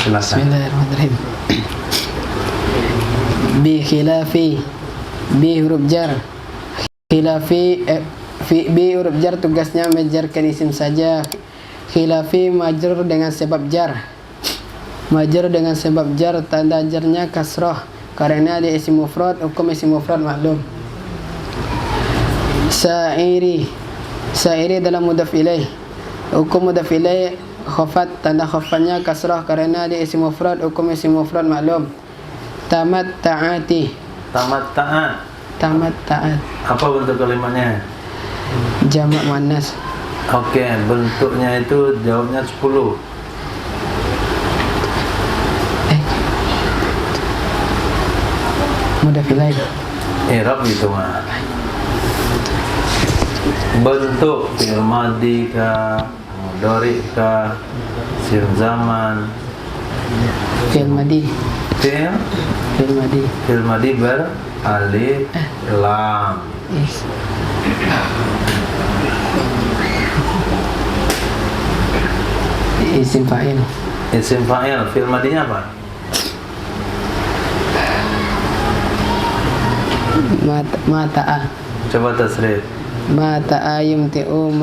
Silakan. Bismillahirrahmanirrahim. Bi khilafi, bi huruf jar. Khilafi bi huruf jar tugasnya menjarkan isim saja. Khilafi majrur dengan sebab jar. Majrur dengan sebab jar, tanda jarnya kasrah karena dia isim mufrad, hukum isim mufrad maklum. Sa'iri, sa'iri dalam mudhaf ilaih, hukum mudhaf ilaih khafat, tanda khafatnya kasrah karena dia isim mufrad, hukum isim mufrad maklum. Tamatta'ati, Tamatta'at. tamatta'at Apa bentuk kalimatnya? jamak muannas. Oke, bentuknya itu jawabnya 10. Mudhaf ilaih. I'rab gitu mah. Bentuk fi'il madhi kah, mudhari kah, sir zaman, Fi'il madhi, fi'il fi'il madhi. fi'il madhi ber alif lam. Yes. Isim fa'il. Isim fa'il, fi'il madhinya apa? Mata'a, Coba tasrif. mata'a yumti'u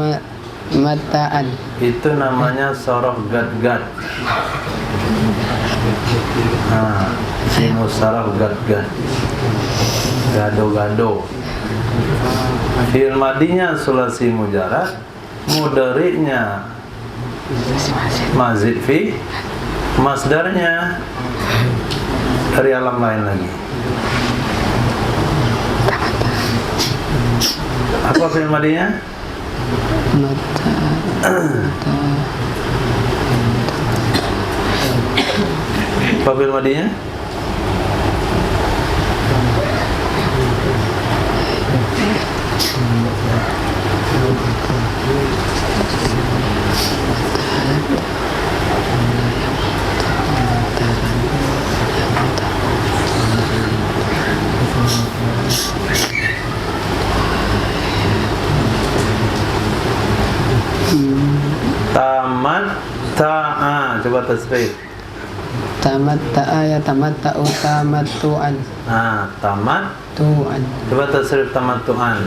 mata'an. Itu namanya sorof gad-gad. Nah, simu sorof gad-gad. Gado-gado. Fi'il madinya sulasi mujarad, mudhari'nya mazid fi, masdarnya dari alam lain lagi. Apa fi'il madinya? Apa fi'il madinya? Tamatta'a. Coba tasrif. Tamatta'a ya tamatta'u tamattu'an. Nah, tamat. Tu'an. Coba tasrif tamattu'an.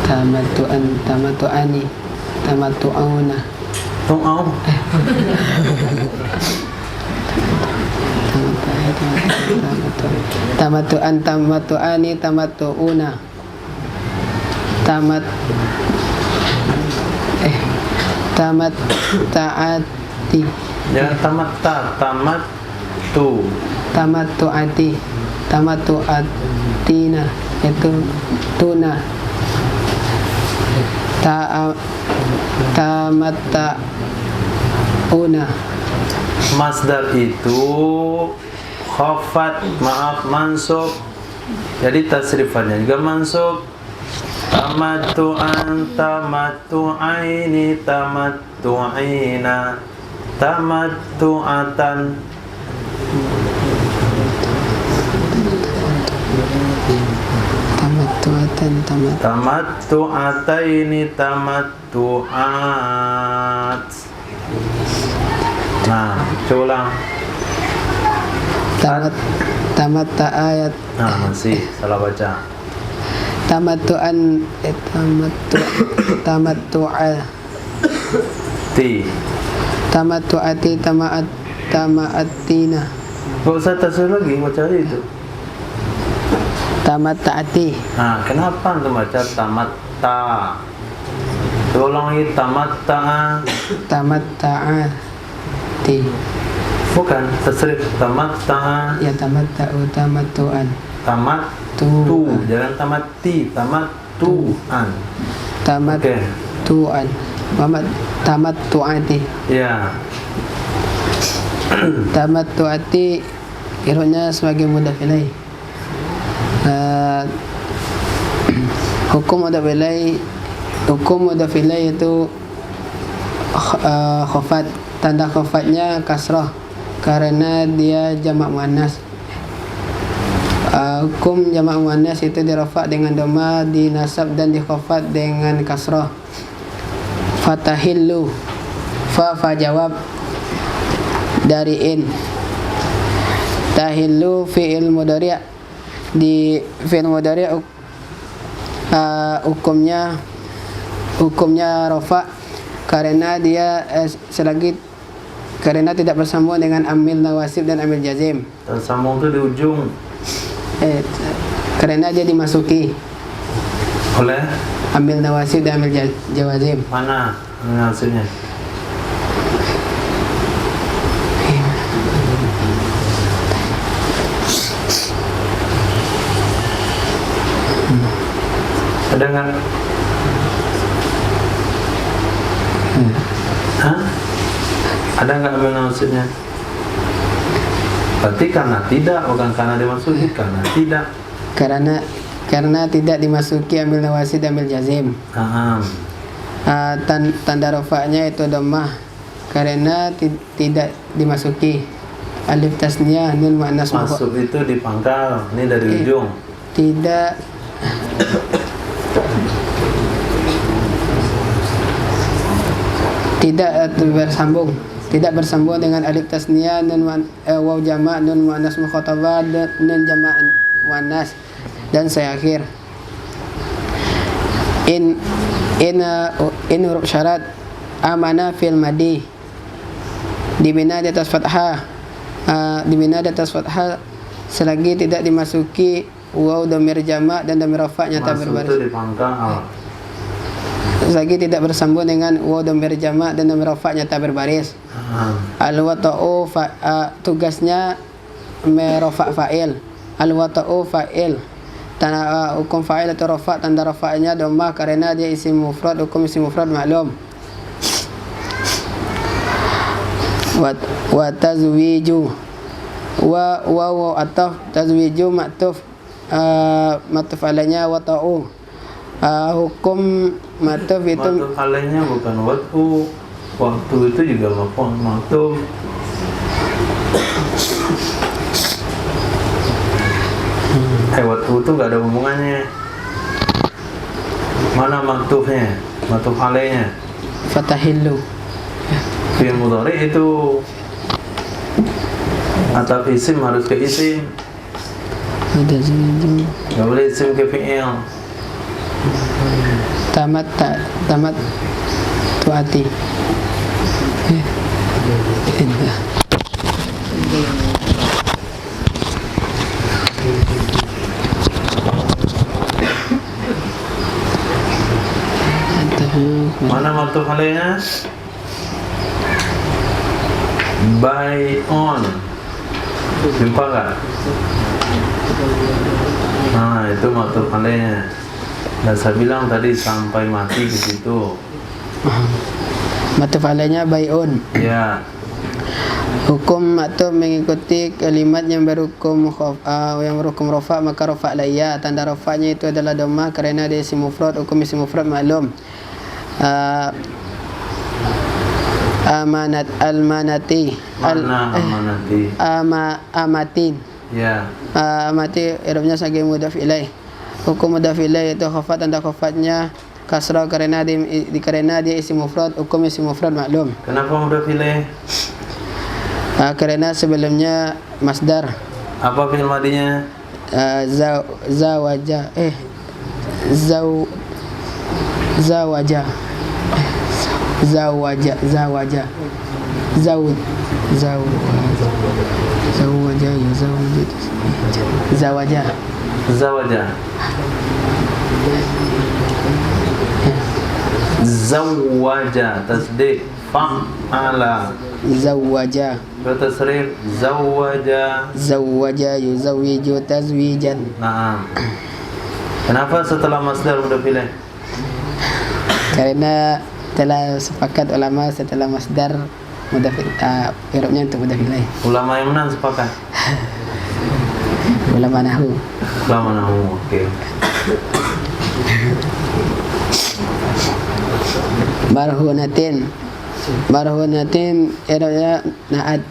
Tamattu'an, tamattu'ani, tamattu'auna. Tu'au. Tamattu'an, tamattu'ani, tamattu'una. Tamatta'ati. Jangan tamatta, tamat tu. Tamattu'ati, tamattu'atina, itu tuna. Tamatta'una. Masdar itu khafat, maaf, mansub. Jadi tasrifannya juga mansub. Tamattu'an, tamattu'aini, tamattu'ina, tamattu'atan. Tamattu'atan, Tamattu'ataini, tamattu'at. Nah, coba ulang. Tamatta'ayat. Nah, masih salah baca. Tamattu'an, Ti. tamattu'ati, tama'atina. Gak usah tasrif lagi, baca aja itu. Tamatta'ati. Nah, kenapa antum baca tamatta? Coba ulang lagi, tamatta. Tamatta'ati. Bukan, tasrif tamatta. Ya tamatta'u, tamattu'an. Tamattu, jangan tamatti, tamattu'an. Oke. Tamattu'an. Tamattu'ati. Ya. Tamattu'ati ironya sebagai mudhaf ilaih. Hukum mudhaf ilaih, hukum mudhaf ilaih itu khafat, tanda khafatnya kasrah karena dia jamak muannas. Hukum jamak muannas itu dirafa dengan dhamma, dinasab dan dikhafat dengan kasrah. Fatahillu, Fa jawab dari in. Tahillu fi'il mudhari'. Di fi'il mudhari' hukumnya rafa karena dia karena tidak bersambung dengan amil nawasib dan amil jazim. Tersambung itu di ujung. Karena dia dimasuki Oleh amil nawasib dan amil jawazim. mana nasibnya? Ada nggak? Hah? Ada nggak ambil nasibnya? Berarti karena tidak, bukan karena dimasuki, karena tidak. Karena tidak dimasuki amil nawasib dan amil jazim. Tanda rofaknya itu dhammah karena tidak dimasuki alif tasniyah nun muannas Masuk itu di pangkal, ini dari ujung. Tidak bersambung dengan alif tasniyah nun waw jama' nun muannas mukhatabah nun jama' muannas dan saya akhir. In huruf syarat amana fil madi dibina di atas fathah selagi tidak dimasuki waw dhamir jama' dan dhamir rafa' nyata berbaris. Masuk itu di pangkal. Selagi tidak bersambung dengan waw dhamir jama' dan dhamir rafa' nyata berbaris. Al-wata'u tugasnya merofa' fa'il. Al-wata'u fa'il. Tanda hukum fa'il atau rafa', tanda rafa'nya dhammah karena dia isim mufrad, hukum isim mufrad maklum. Wa tazwiju wa ataf tazwiju ma'tuf ma'tuf alainya wata'u. Hukum ma'tuf itu ma'tuf alainya bukan waktu itu juga ma'tuf. Waktu itu nggak ada hubungannya. Mana ma'tufnya? Ma'tuf alainya. Fatahillu. Fi'il mudhari itu atap isim harus ke isim. Nggak boleh isim ke fi'il. Tamat tuati. Mana ma'tuf alainya? By on. Jumpa nggak? Nah, itu ma'tuf alainya. Dan saya bilang tadi sampai mati ke situ. Ma'tuf alainya by on. Ya. Hukum ma'tuf mengikuti kalimat yang berhukum rafa', maka rafa' laya. Tanda rafa'nya itu adalah dhammah karena dia isim mufrad, hukum isim mufrad maklum. Amanati. Amatin. Ya. Amati i'rabnya sebagai mudhaf ilaih. Hukum mudhaf ilaih itu khafat, tanda khafatnya kasrah karena dia isim mufrad, hukum isim mufrad maklum. Kenapa mudhaf ilaih? Karena sebelumnya masdar. Apa fi'il madinya? Zawaja. Zawaja. Zawaja tasdid fa'ala. Zawaja. Bertasrif Zawaja yuzawwiju tazwijan. Nah. Kenapa setelah masdar mudhaf ilaih? Karena telah sepakat ulama setelah masdar mudhaf i'rabnya untuk mudhaf ilaih. Ulama yang mana sepakat? Ulama nahwu. Oke. Marhunatin i'rabnya na'at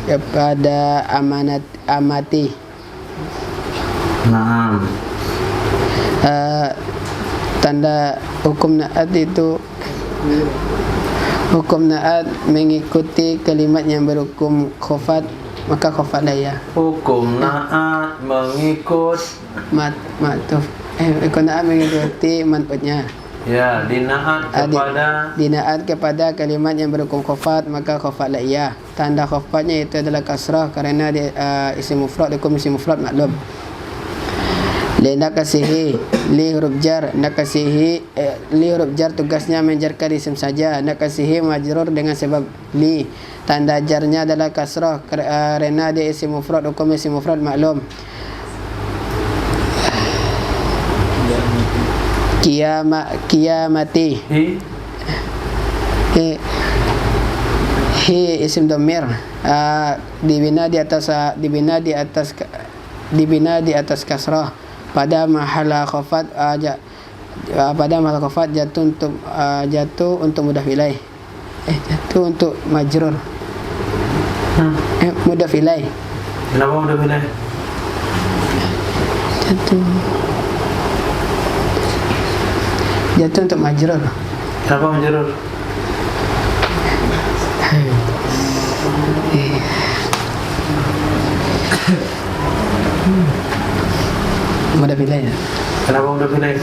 kepada amati. Naam. Tanda hukum na'at itu Hukum naat mengikuti kalimat yang berhukum khofat, maka khofat ya. Hukum naat mengikut Matuf. Hukum naat mengikuti manfaatnya. ya dinaat kepada Dinaat kepada kalimat yang berhukum khofat, maka khofat ya. Tanda khofatnya itu adalah kasrah karena dia isim mufrad, hukum isim mufrad maklum. Li nakasihi, li huruf jar, nakasihi, li huruf jar tugasnya menjarkan isim saja. Nakasihi majrur dengan sebab li. Tanda jarnya adalah kasrah karena dia isim mufrad, hukum isim mufrad maklum. Kiamati. Hi isim dhamir, dibina di atas kasrah pada mahala khafat, jatuh untuk mudhaf ilaih, jatuh untuk majrur, mudhaf ilaih. Kenapa mudhaf ilaih? Jatuh untuk majrur. Kenapa majrur? Mudhaf ilaih. Kenapa mudhaf ilaih?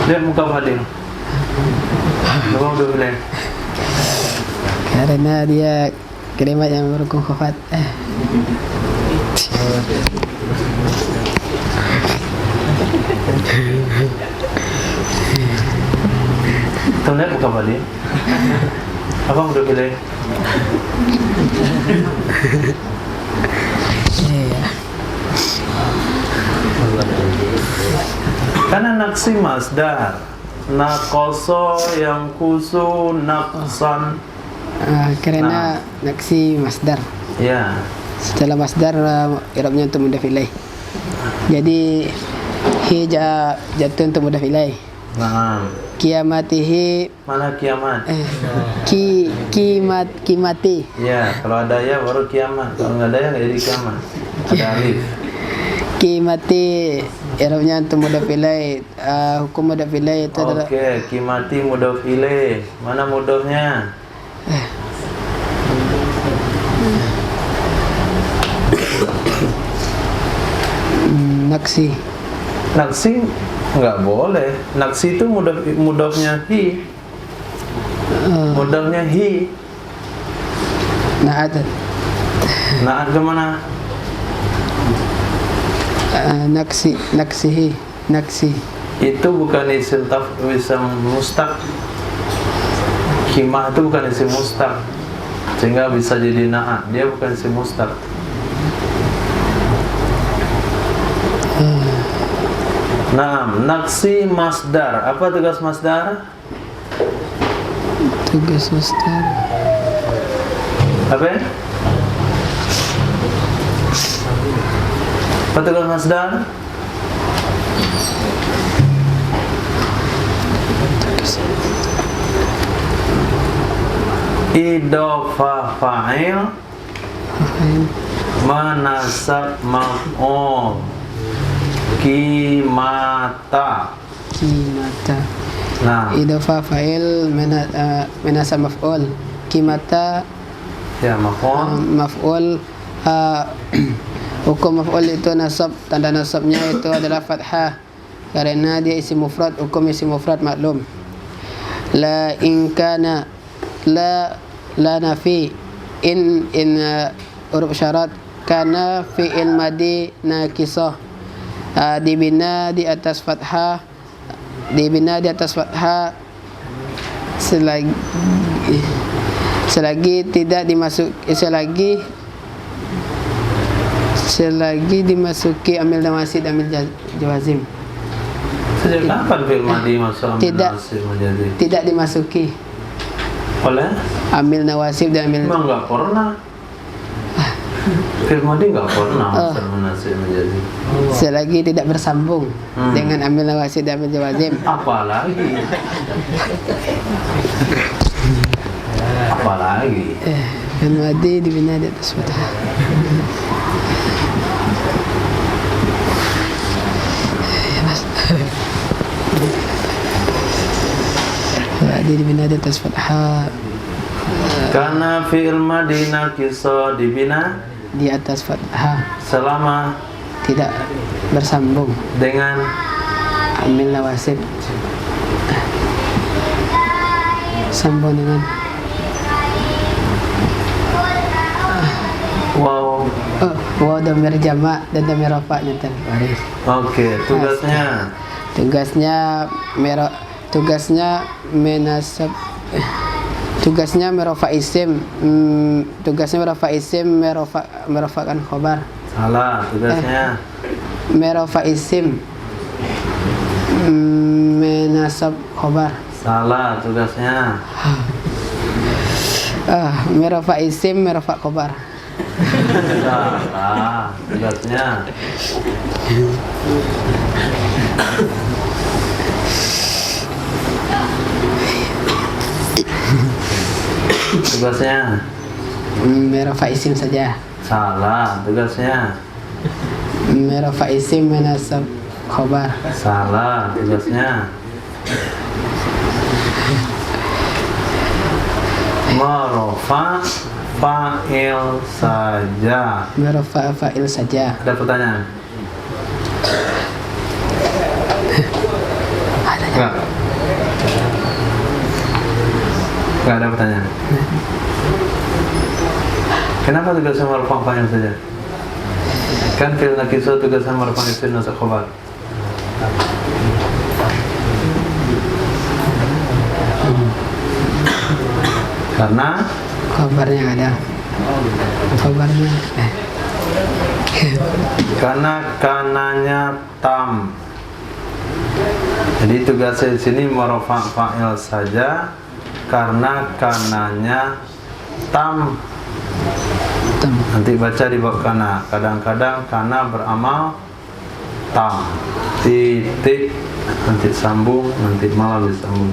Lihat muka Fadil. Kenapa mudhaf ilaih? Karena dia kalimat yang berhukum khafat. Tuh lihat muka Fadil. Apa mudhaf ilaih? Karena naksi masdar, nakoso yang kusu naksan. Karena naksi masdar. Ya. Setelah masdar i'rabnya untuk mudhaf ilaih. Jadi hi jatuh untuk mudhaf ilaih. Nah. Kiamatihi, Mana kiamat? kimati. Ya, kalau ada ya baru kiamat. Kalau nggak ada ya nggak jadi kiamat. Ada alif. Kimati i'rabnya untuk mudhaf ilaih. Hukum mudhaf ilaih itu adalah Oke, kimati mudhaf ilaih. Mana mudhafnya? naksi. Naksi nggak boleh. Naksi itu mudhafnya hi. Mudhafnya hi. Naat. Naat kemana? Naksihi. Naksi. Itu bukan isim mustaq. Kimah itu bukan isim mustaq, sehingga bisa jadi naat. Dia bukan isim mustaq. Naam, naksi masdar. Apa tugas masdar? Tugas masdar. Apa ya? Apa tugas masdar? Idhofah fa'il, manasab maf'ul. Kimata. Nah, Idhofah fa'il manasab maf'ul. Kimata ya maf'ul. maf'ul. Hukum maf'ul itu nasab, tanda nasabnya itu adalah fathah karena dia isim mufrad, hukum isim mufrad maklum. La in kana, la nafi, in huruf syarat, kana fi'il madi nakisah, dibina di atas fathah, selagi tidak dimasuk, selagi dimasuki amil nawasib dan amil jawazim. Sejak kapan fi'il madi masuk amil nasib menjadi? Tidak dimasuki Oleh? amil nawasib dan amil. Memang nggak pernah. Fi'il madhi nggak pernah masdar munasib menjadi. Selagi tidak bersambung dengan amil nawasib dan amil jawazim. Apalagi? Apalagi? Fi'il madhi dibina di atas fathah. Madhi dibina di atas fathah. Karena fi'il madhi naqiso dibina Di atas fathah selama tidak bersambung dengan amil nawasib, sambung dengan waw. waw dhamir jamak dan dhamir rafa'nya tanfaris. Oke, tugasnya Menasab, tugasnya merofa isim, merofakan khobar. salah. Tugasnya Merofa isim, menasab khobar. salah. Tugasnya Merofa isim, merofa khobar. salah. Tugasnya tugasnya Merofa isim saja. salah. Tugasnya Merofa isim, menasab khobar. salah. Tugasnya merofa fa'il saja. Merofa fa'il saja. Ada pertanyaan? Enggak. Enggak ada pertanyaan. Kenapa tugasnya merofa fa'il saja? Kan fi'il naqiso tugasnya merofa isim nasab khobar. Karena Khobarnya ada. Khobarnya karena kananya tam. Jadi tugasnya di sini merofa fa'il saja karena kananya tam. Nanti baca di bab kana. Kadang-kadang kana beramal tam. Titik nanti sambung, nanti malah disambung.